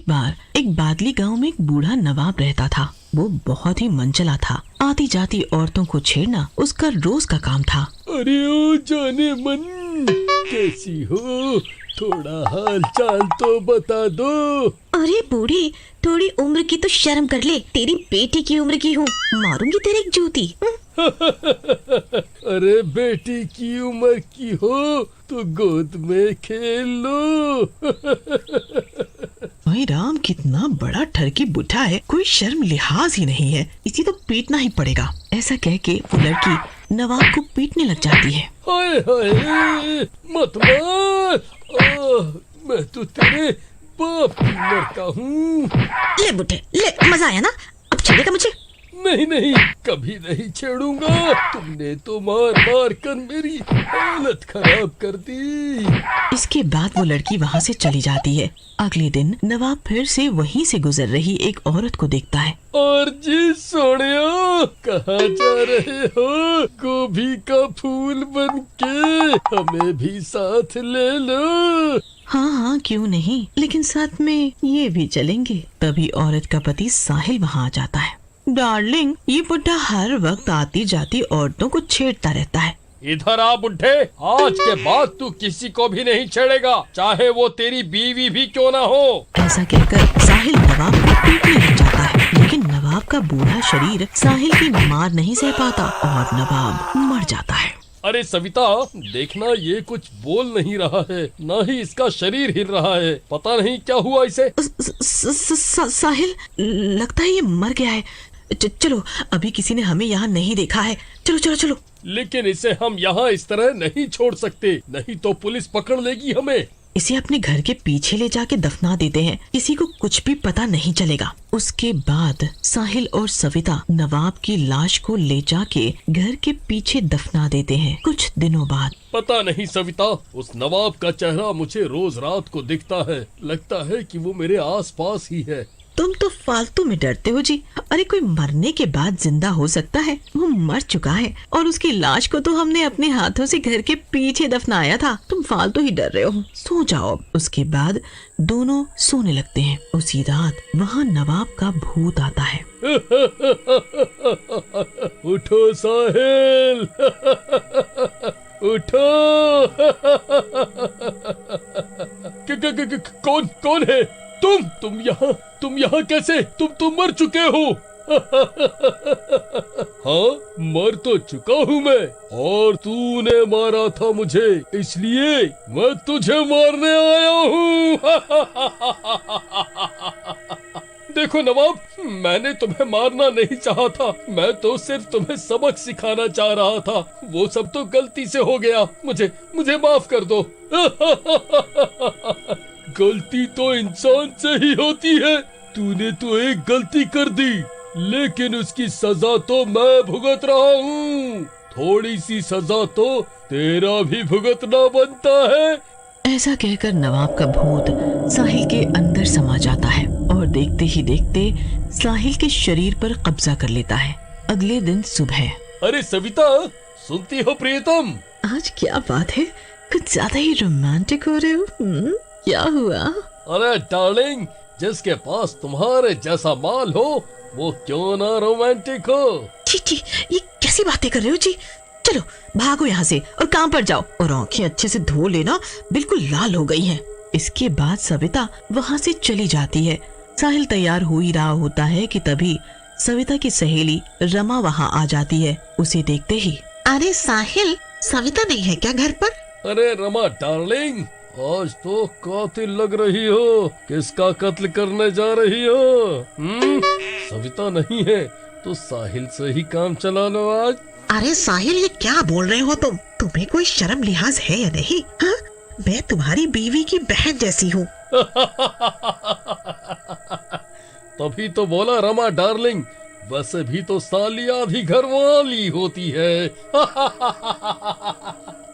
बार एक बादली गांव में एक बूढ़ा नवाब रहता था। वो बहुत ही मनचला था। आती जाती औरतों को छेड़ना उसका रोज का काम था। अरे ओ जाने मन, कैसी हो? थोड़ा हाल चाल तो बता दो। अरे बूढ़ी, थोड़ी उम्र की तो शर्म कर ले। तेरी बेटी की उम्र की हूँ, मारूंगी तेरे एक जूती। अरे बेटी की उम्र की हो तो गोद में खेल लो। भाई राम, कितना बड़ा ठरकी बुढ़ा है, कोई शर्म लिहाज ही नहीं है, इसी तो पीटना ही पड़ेगा। ऐसा कह के वो लड़की नवाब को पीटने लग जाती है। हाय हाय, मत मार। मैं तो तेरे बाप की लड़का हूँ। ले बुढ़े ले, मजा आया ना? अब छेड़ेगा मुझे? नहीं नहीं, कभी नहीं छेड़ूंगा। तुमने तो मार मार कर मेरी हालत खराब कर दी। इसके बाद वो लड़की वहाँ से चली जाती है। अगले दिन नवाब फिर से वहीं से गुजर रही एक औरत को देखता है। और जी सोनिया, कहाँ जा रहे हो? गोभी का फूल बन के हमें भी साथ ले लो। हाँ हाँ, क्यों नहीं, लेकिन साथ में ये भी चलेंगे। तभी औरत का पति साहिल वहाँ आ जाता है। डार्लिंग, ये बुढ़ा हर वक्त आती जाती औरतों को छेड़ता रहता है। इधर आ बुढ़े, आज के बाद तू किसी को भी नहीं छेड़ेगा, चाहे वो तेरी बीवी भी क्यों ना हो। ऐसा कहकर साहिल नवाब को पीटने लग जाता है, लेकिन नवाब का बूढ़ा शरीर साहिल की मार नहीं सह पाता और नवाब मर जाता है। अरे सविता, देखना ये कुछ बोल नहीं रहा है, ना ही इसका शरीर हिल रहा है। पता नहीं क्या हुआ इसे। साहिल, लगता है ये मर गया है। चलो, अभी किसी ने हमें यहाँ नहीं देखा है। चलो चलो चलो। लेकिन इसे हम यहाँ इस तरह नहीं छोड़ सकते, नहीं तो पुलिस पकड़ लेगी हमें। इसे अपने घर के पीछे ले जाके दफना देते हैं, किसी को कुछ भी पता नहीं चलेगा। उसके बाद साहिल और सविता नवाब की लाश को ले जाके घर के पीछे दफना देते हैं। कुछ दिनों बाद पता नहीं सविता, उस नवाब का चेहरा मुझे रोज रात को दिखता है। लगता है कि वो मेरे आसपास ही है। तुम तो फालतू में डरते हो जी। अरे कोई मरने के बाद जिंदा हो सकता है, वो मर चुका है और उसकी लाश को तो हमने अपने हाथों से घर के पीछे दफनाया था। तुम फालतू ही डर रहे हो, सो जाओ। उसके बाद दोनों सोने लगते हैं। उसी रात वहाँ नवाब का भूत आता है। उठो साहिल, उठो। कौन कौन है? तुम यहाँ कैसे? तुम मर चुके हो। हाँ, मर तो चुका हूँ मैं, और तूने मारा था मुझे, इसलिए मैं तुझे मारने आया हूँ। देखो नवाब, मैंने तुम्हें मारना नहीं चाहा था, मैं तो सिर्फ तुम्हें सबक सिखाना चाह रहा था। वो सब तो गलती से हो गया, मुझे माफ कर दो। गलती तो इंसान से ही होती है। तूने तो एक गलती कर दी, लेकिन उसकी सजा तो मैं भुगत रहा हूँ। थोड़ी सी सजा तो तेरा भी भुगतना बनता है। ऐसा कहकर नवाब का भूत साहिल के अंदर समा जाता है और देखते ही देखते साहिल के शरीर पर कब्जा कर लेता है। अगले दिन सुबह। अरे सविता, सुनती हो प्रियतम? आज क्या बात है, कुछ ज्यादा ही रोमांटिक हो रहे हो। क्या हुआ? अरे डार्लिंग, जिसके पास तुम्हारे जैसा माल हो वो क्यों ना रोमांटिक हो। छी, ये कैसी बातें कर रहे हो जी। चलो भागो यहाँ से और काम पर जाओ, और आंखें अच्छे से धो लेना, बिल्कुल लाल हो गई हैं। इसके बाद सविता वहाँ से चली जाती है। साहिल तैयार हो ही रहा होता है कि तभी सविता की सहेली रमा वहाँ आ जाती है। उसे देखते ही, अरे साहिल, सविता नहीं है क्या घर पर? अरे रमा डार्लिंग, आज तो कातिल लग रही हो। किसका कत्ल करने जा रही हो? सविता नहीं है तो साहिल से ही काम चला लो आज। अरे साहिल, ये क्या बोल रहे हो तुम? तुम्हें कोई शर्म लिहाज है या नहीं? हाँ, मैं तुम्हारी बीवी की बहन जैसी हूँ। तभी तो बोला रमा डार्लिंग, वैसे भी तो साली आधी घर वाली होती है।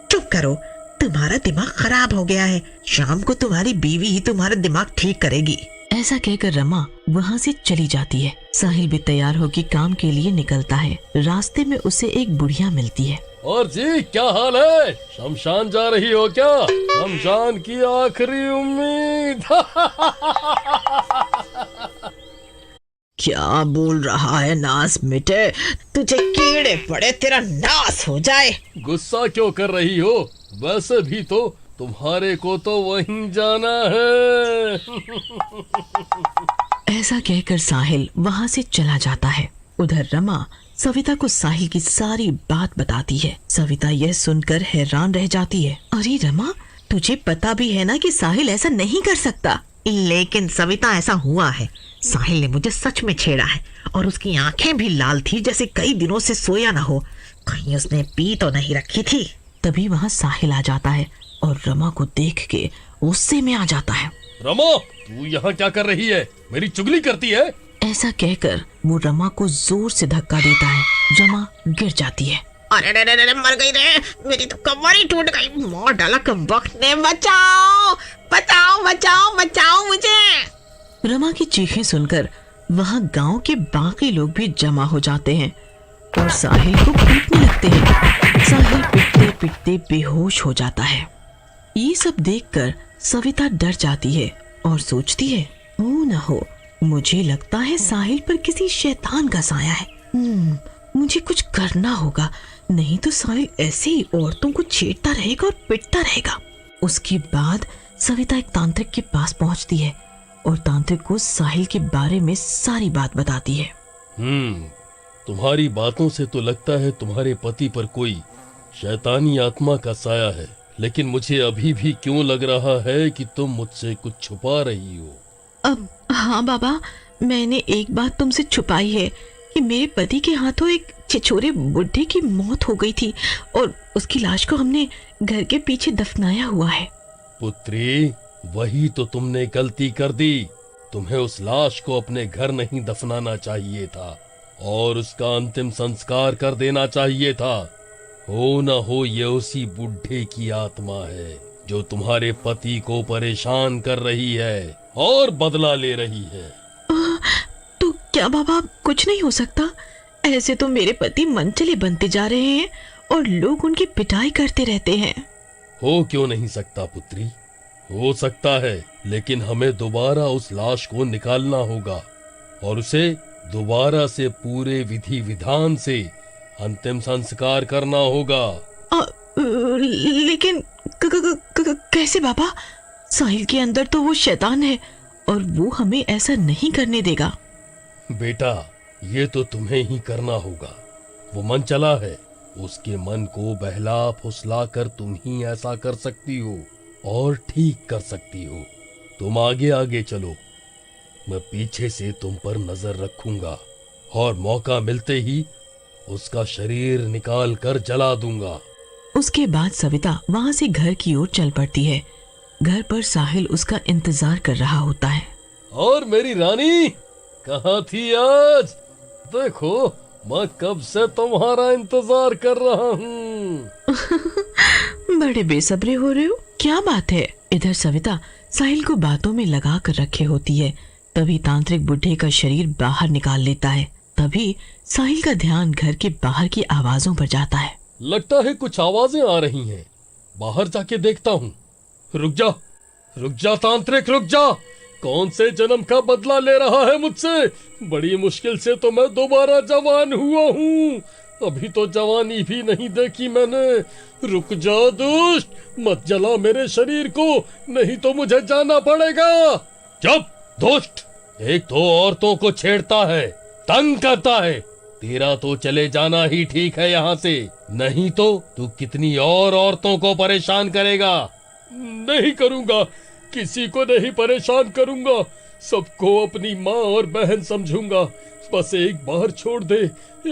चुप करो, तुम्हारा दिमाग खराब हो गया है। शाम को तुम्हारी बीवी ही तुम्हारा दिमाग ठीक करेगी। ऐसा कहकर रमा वहाँ से चली जाती है। साहिल भी तैयार होकर काम के लिए निकलता है। रास्ते में उसे एक बुढ़िया मिलती है। और जी, क्या हाल है? शमशान जा रही हो क्या? शमशान की आखिरी उम्मीद। क्या बोल रहा है नास मिटे, तुझे कीड़े पड़े, तेरा नाश हो जाए। गुस्सा क्यों कर रही हो? वैसे भी तो तुम्हारे को तो वहीं जाना है। ऐसा कहकर साहिल वहां से चला जाता है। उधर रमा सविता को साहिल की सारी बात बताती है। सविता यह सुनकर हैरान रह जाती है। अरे रमा, तुझे पता भी है ना कि साहिल ऐसा नहीं कर सकता। लेकिन सविता, ऐसा हुआ है। साहिल ने मुझे सच में छेड़ा है और उसकी आंखें भी लाल थी, जैसे कई दिनों से सोया ना हो। कहीं उसने पी तो नहीं रखी थी। तभी वहां साहिल आ जाता है और रमा को देख के गुस्से में आ जाता है। रमा, तू यहाँ क्या कर रही है? मेरी चुगली करती है? ऐसा कहकर वो रमा को जोर से धक्का देता है। रमा गिर जाती है। अरे रे रे रे, मर गई रे, मेरी तो कमर ही टूट गई। मार डाला कमबख्त ने। बचाओ बचाओ बचाओ बचाओ मुझे। रमा की चीखें सुनकर वहां गांव के बाकी लोग भी जमा हो जाते हैं और साहिल को पीटने लगते हैं। साहिल पिटते पिटते बेहोश हो जाता है। ये सब देखकर सविता डर जाती है और सोचती है, ओ न हो, मुझे लगता है साहिल पर किसी शैतान का साया है। मुझे कुछ करना होगा, नहीं तो साहिल ऐसे ही औरतों को छेड़ता रहेगा और पिटता रहेगा। उसके बाद सविता एक तांत्रिक के पास पहुंचती है और तांत्रिक को साहिल के बारे में सारी बात बताती है। तुम्हारी बातों से तो लगता है तुम्हारे पति पर कोई शैतानी आत्मा का साया है, लेकिन मुझे अभी भी क्यों लग रहा है कि तुम मुझसे कुछ छुपा रही हो। अब हाँ बाबा, मैंने एक बात तुमसे छुपाई है कि मेरे पति के हाथों एक छिछोरे बुढ़े की मौत हो गई थी और उसकी लाश को हमने घर के पीछे दफनाया हुआ है। पुत्री, वही तो तुमने गलती कर दी। तुम्हें उस लाश को अपने घर नहीं दफनाना चाहिए था और उसका अंतिम संस्कार कर देना चाहिए था। हो न हो ये उसी बुढ़े की आत्मा है जो तुम्हारे पति को परेशान कर रही है और बदला ले रही है। तो क्या बाबा, कुछ नहीं हो सकता? ऐसे तो मेरे पति मनचले बनते जा रहे हैं और लोग उनकी पिटाई करते रहते हैं। हो क्यों नहीं सकता पुत्री? हो सकता है, लेकिन हमें दोबारा उस लाश को निकालना होगा और उसे दोबारा से पूरे विधि विधान से अंतिम संस्कार करना होगा। लेकिन कैसे बाबा? साहिल के अंदर तो वो शैतान है और वो हमें ऐसा नहीं करने देगा। बेटा, ये तो तुम्हें ही करना होगा। वो मन चला है, उसके मन को बहला फुसला कर तुम ही ऐसा कर सकती हो और ठीक कर सकती हो। तुम आगे आगे चलो, मैं पीछे से तुम पर नजर रखूंगा और मौका मिलते ही उसका शरीर निकाल कर जला दूंगा। उसके बाद सविता वहां से घर की ओर चल पड़ती है। घर पर साहिल उसका इंतजार कर रहा होता है। और मेरी रानी कहाँ थी आज? देखो, मैं कब से तुम्हारा इंतजार कर रहा हूँ। बड़े बेसब्रे हो रहे हो, क्या बात है? इधर सविता साहिल को बातों में लगा कर रखे होती है। तभी तांत्रिक बुढ़े का शरीर बाहर निकाल लेता है। तभी साहिल का ध्यान घर के बाहर की आवाजों पर जाता है। लगता है कुछ आवाजें आ रही हैं। बाहर जाके देखता हूँ। रुक जा तांत्रिक, रुक जा। कौन से जन्म का बदला ले रहा है मुझसे? बड़ी मुश्किल से तो मैं दोबारा जवान हुआ हूँ। अभी तो जवानी भी नहीं देखी मैंने। रुक जा दुष्ट, मत जला मेरे शरीर को, नहीं तो मुझे जाना पड़ेगा। चुप दुष्ट, एक तो औरतों को छेड़ता है, तंग करता है। तेरा तो चले जाना ही ठीक है यहाँ से, नहीं तो तू कितनी और औरतों को परेशान करेगा। नहीं करूँगा, किसी को नहीं परेशान करूँगा। सबको अपनी माँ और बहन समझूंगा। बस एक बार छोड़ दे,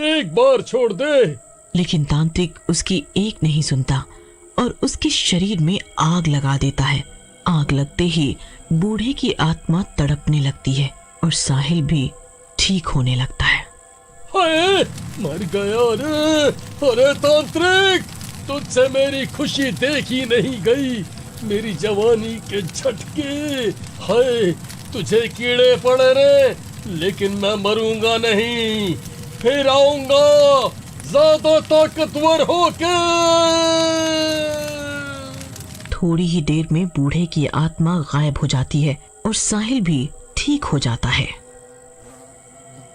एक बार छोड़ दे। लेकिन तांत्रिक उसकी एक नहीं सुनता और उसके शरीर में आग लगा देता है। आग लगते ही बूढ़े की आत्मा तड़पने लगती है और साहिल भी ठीक होने लगता है। हाय, मर गया रे। अरे तांत्रिक, तुझसे मेरी खुशी देखी नहीं गई, मेरी जवानी के झटके। हाय, तुझे कीड़े पड़े रे, लेकिन मैं मरूंगा नहीं, फिर आऊंगा ज्यादा ताकतवर होके। थोड़ी ही देर में बूढ़े की आत्मा गायब हो जाती है और साहिल भी ठीक हो जाता है।